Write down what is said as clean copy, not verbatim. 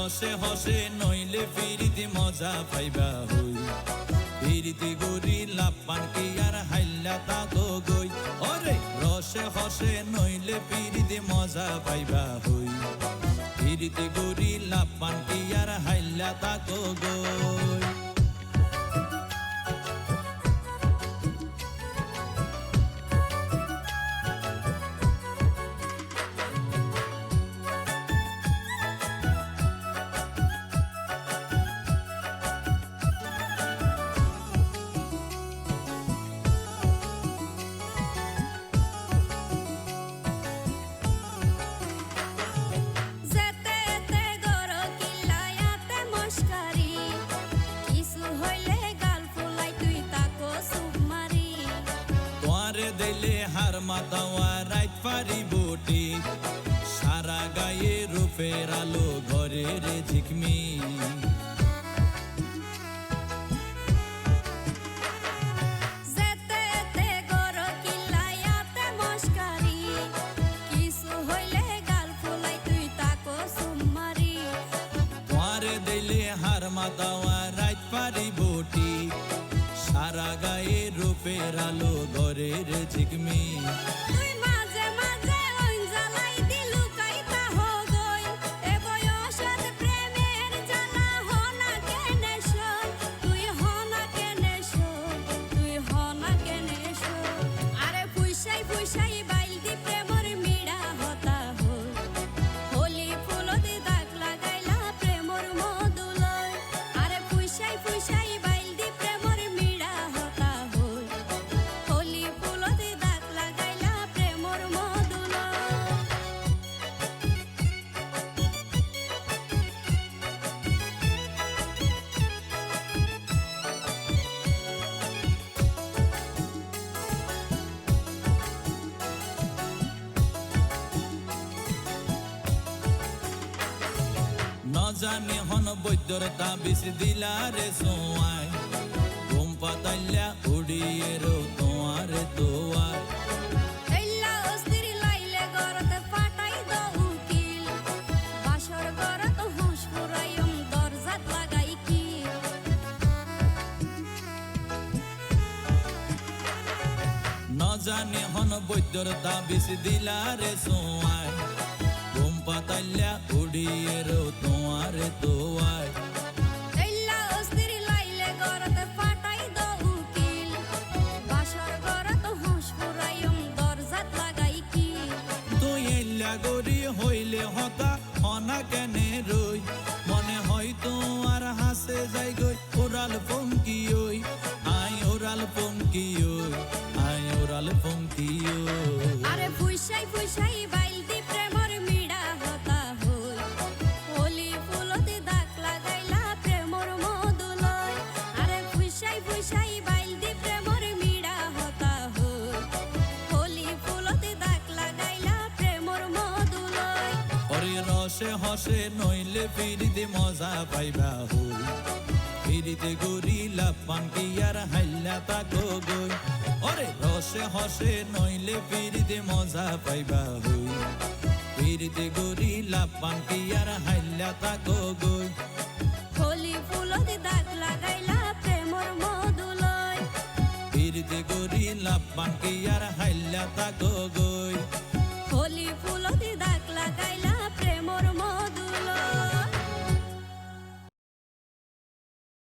রসে হসে নইলে ফিরিতে মজা পাইবা হই ফিরিতে গরি লাপান কি আর হাইলা তাকো গই ওরে রসে হসে নইলে ফিরিতে মজা পাইবা হই ফিরিতে গরি লাপান কি আর হাইলা তাকো গই দিলে হার মাতাওয়া রাইত পারি বটি সারা গায়ে রূপের আলো ঘরে রে ঝিকমি দিলে হার মাতাওয়া রাইত পারি বটি সারা গায়ে রূপের আলো ঘরের ঝিকমি জানি হন বৈদ্যর তাবিজ দিলারে সোয়াই ঘুম পাতাইলা উড়িয়ে রো তোমার দোয়ার জানি হন বৈদ্যর তাবিজ দিলারে সোয়াই ঘুম পাতাইলা উড়িয়ে রো তোমার দোয়ার গরি হইলে হতা হনা কেনে রই মনে হয় তোমার হাসে যাই গই ওরাল পঙ্কি ওই আই ওরাল পঙ্কি ওই আই ওরাল পঙ্কি ওই আরে ফুইসাই ফুইসাই বাইলদি প্রেমর মিড়া হতা হই হোলি ফুলতে দাগ লাগাইলা প্রেমর মধুলয় আরে ফুইসাই ফুইসাই বাইলদি প্রেমর মিড়া হতা হই হোলি ফুলতে দাগ লাগাইলা প্রেমর মধুলয় ওরে রসে হসে নইলে ফিরিতে মজা পাইবা হই ফিরিতে গরি লাপান কি আর হাইলা তাকো গই ওরে রসে হসে নইলে ফিরিতে মজা পাইবা হই ফিরিতে গরি লাপান কি আর হাইলা তাকো গই হোলি ফুলতে দাগ লাগাইলা প্রেমর মধুলয় ফিরিতে গরি লাপান কি আর হাইলা তাকো গই হোলি ফুলতে দাগ লাগাই